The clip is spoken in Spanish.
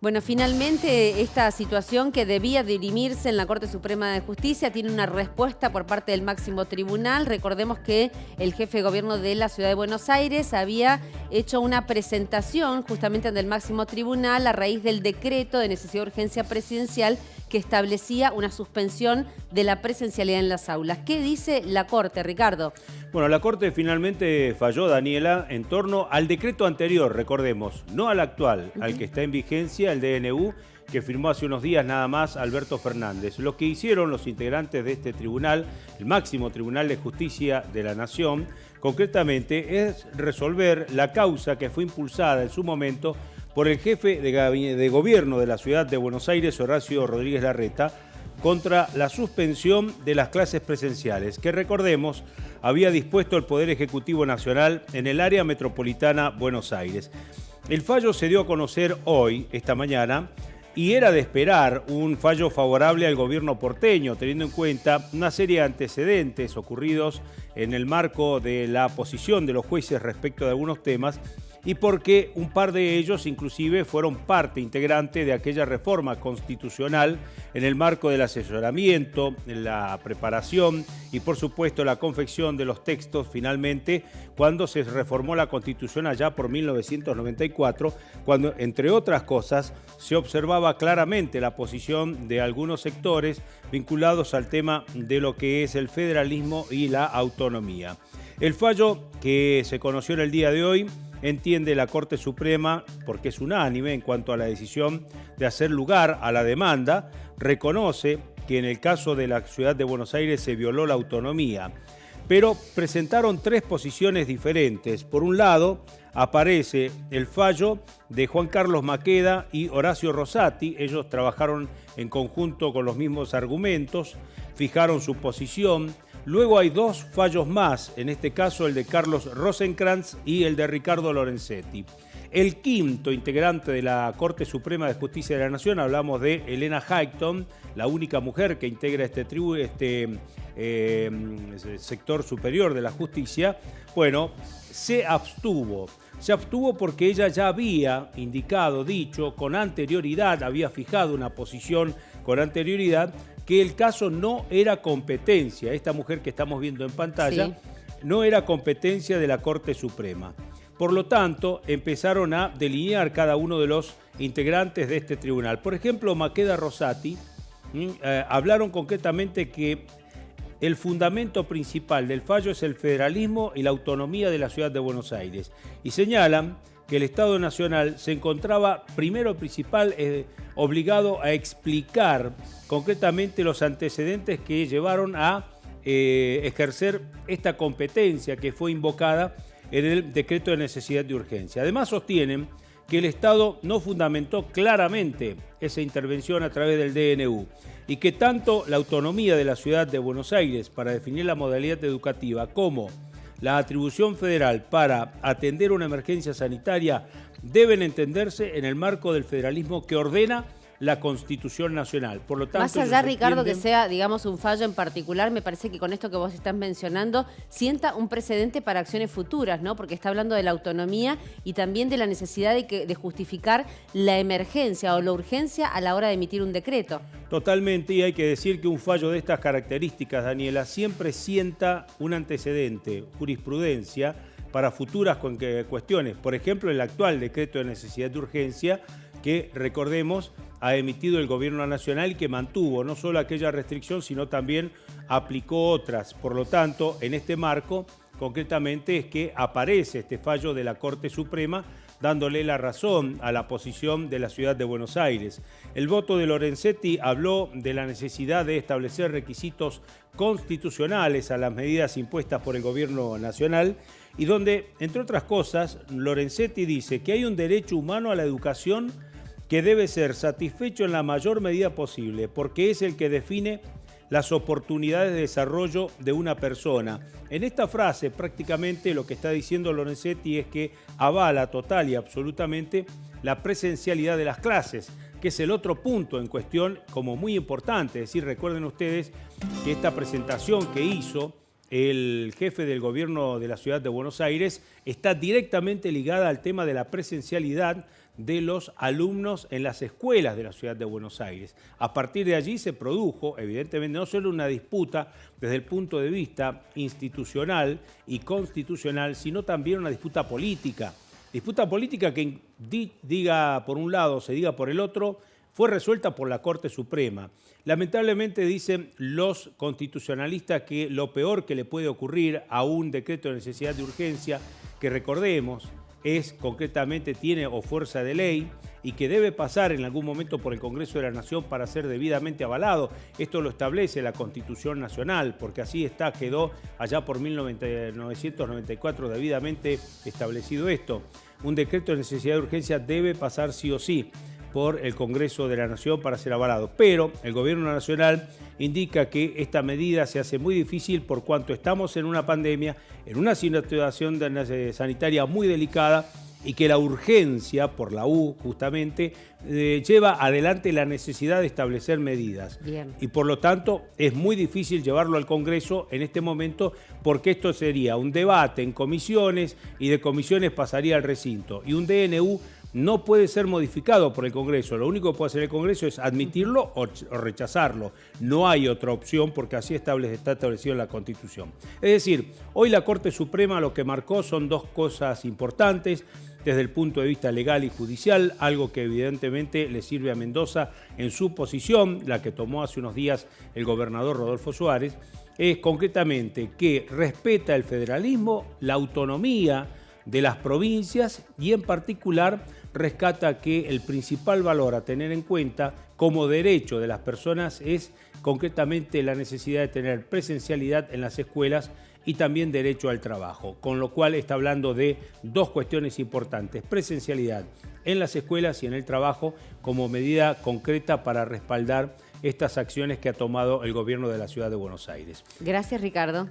Bueno, finalmente esta situación que debía dirimirse en la Corte Suprema de Justicia tiene una respuesta por parte del máximo tribunal. Recordemos que el jefe de gobierno de la Ciudad de Buenos Aires había hecho una presentación justamente ante el máximo tribunal a raíz del decreto de necesidad de urgencia presidencial que establecía una suspensión de la presencialidad en las aulas. ¿Qué dice la Corte, Ricardo? Bueno, la Corte finalmente falló, Daniela, en torno al decreto anterior, recordemos, no al actual, al que está en vigencia, el DNU, que firmó hace unos días nada más Alberto Fernández. Lo que hicieron los integrantes de este tribunal, el máximo Tribunal de Justicia de la Nación, concretamente es resolver la causa que fue impulsada en su momento por el jefe de gobierno de la ciudad de Buenos Aires, Horacio Rodríguez Larreta, contra la suspensión de las clases presenciales, que recordemos había dispuesto el Poder Ejecutivo Nacional en el área metropolitana Buenos Aires. El fallo se dio a conocer hoy, esta mañana, y era de esperar un fallo favorable al gobierno porteño, teniendo en cuenta una serie de antecedentes ocurridos en el marco de la posición de los jueces respecto de algunos temas, y porque un par de ellos inclusive fueron parte integrante de aquella reforma constitucional en el marco del asesoramiento, la preparación y por supuesto la confección de los textos finalmente cuando se reformó la Constitución allá por 1994, cuando entre otras cosas se observaba claramente la posición de algunos sectores vinculados al tema de lo que es el federalismo y la autonomía. El fallo que se conoció en el día de hoy entiende la Corte Suprema, porque es unánime en cuanto a la decisión de hacer lugar a la demanda, reconoce que en el caso de la ciudad de Buenos Aires se violó la autonomía, pero presentaron tres posiciones diferentes. Por un lado, aparece el fallo de Juan Carlos Maqueda y Horacio Rosati. Ellos trabajaron en conjunto con los mismos argumentos, fijaron su posición. Luego hay dos fallos más, en este caso el de Carlos Rosenkrantz y el de Ricardo Lorenzetti. El quinto integrante de la Corte Suprema de Justicia de la Nación, hablamos de Elena Highton, la única mujer que integra este sector superior de la justicia, bueno, se abstuvo. Se abstuvo porque ella ya había indicado, dicho con anterioridad, había fijado una posición con anterioridad, que el caso no era competencia, esta mujer que estamos viendo en pantalla, sí, no era competencia de la Corte Suprema. Por lo tanto, empezaron a delinear cada uno de los integrantes de este tribunal. Por ejemplo, Maqueda Rosati hablaron concretamente que el fundamento principal del fallo es el federalismo y la autonomía de la ciudad de Buenos Aires. Y señalan que el Estado Nacional se encontraba, primero principal, obligado a explicar concretamente los antecedentes que llevaron a ejercer esta competencia que fue invocada en el decreto de necesidad de urgencia. Además sostienen que el Estado no fundamentó claramente esa intervención a través del DNU y que tanto la autonomía de la ciudad de Buenos Aires para definir la modalidad educativa como la atribución federal para atender una emergencia sanitaria deben entenderse en el marco del federalismo que ordena la Constitución Nacional. Por lo tanto, más allá, Ricardo, que sea, digamos, un fallo en particular, me parece que con esto que vos estás mencionando sienta un precedente para acciones futuras, ¿no? Porque está hablando de la autonomía y también de la necesidad de justificar la emergencia o la urgencia a la hora de emitir un decreto. Totalmente, y hay que decir que un fallo de estas características, Daniela, siempre sienta un antecedente, jurisprudencia, para futuras cuestiones. Por ejemplo, el actual decreto de necesidad de urgencia que, recordemos, ha emitido el Gobierno Nacional y que mantuvo no solo aquella restricción, sino también aplicó otras. Por lo tanto, en este marco, concretamente, es que aparece este fallo de la Corte Suprema dándole la razón a la posición de la ciudad de Buenos Aires. El voto de Lorenzetti habló de la necesidad de establecer requisitos constitucionales a las medidas impuestas por el Gobierno Nacional y donde, entre otras cosas, Lorenzetti dice que hay un derecho humano a la educación que debe ser satisfecho en la mayor medida posible, porque es el que define las oportunidades de desarrollo de una persona. En esta frase, prácticamente lo que está diciendo Lorenzetti es que avala total y absolutamente la presencialidad de las clases, que es el otro punto en cuestión como muy importante. Es decir, recuerden ustedes que esta presentación que hizo el jefe del gobierno de la ciudad de Buenos Aires está directamente ligada al tema de la presencialidad de los alumnos en las escuelas de la ciudad de Buenos Aires. A partir de allí se produjo, evidentemente, no solo una disputa desde el punto de vista institucional y constitucional, sino también una disputa política. Disputa política que diga por un lado, se diga por el otro, fue resuelta por la Corte Suprema. Lamentablemente dicen los constitucionalistas que lo peor que le puede ocurrir a un decreto de necesidad de urgencia, que recordemos, es concretamente tiene o fuerza de ley y que debe pasar en algún momento por el Congreso de la Nación para ser debidamente avalado. Esto lo establece la Constitución Nacional, porque así quedó allá por 1994 debidamente establecido esto. Un decreto de necesidad de urgencia debe pasar sí o sí por el Congreso de la Nación para ser avalado. Pero el Gobierno Nacional indica que esta medida se hace muy difícil por cuanto estamos en una pandemia, en una situación sanitaria muy delicada y que la urgencia, por la U justamente, lleva adelante la necesidad de establecer medidas. Bien. Y por lo tanto es muy difícil llevarlo al Congreso en este momento porque esto sería un debate en comisiones y de comisiones pasaría al recinto. Y un DNU no puede ser modificado por el Congreso. Lo único que puede hacer el Congreso es admitirlo o rechazarlo. No hay otra opción porque así está establecido en la Constitución. Es decir, hoy la Corte Suprema lo que marcó son dos cosas importantes desde el punto de vista legal y judicial, algo que evidentemente le sirve a Mendoza en su posición, la que tomó hace unos días el gobernador Rodolfo Suárez, es concretamente que respeta el federalismo, la autonomía de las provincias y en particular rescata que el principal valor a tener en cuenta como derecho de las personas es concretamente la necesidad de tener presencialidad en las escuelas y también derecho al trabajo, con lo cual está hablando de dos cuestiones importantes: presencialidad en las escuelas y en el trabajo como medida concreta para respaldar estas acciones que ha tomado el gobierno de la ciudad de Buenos Aires. Gracias, Ricardo.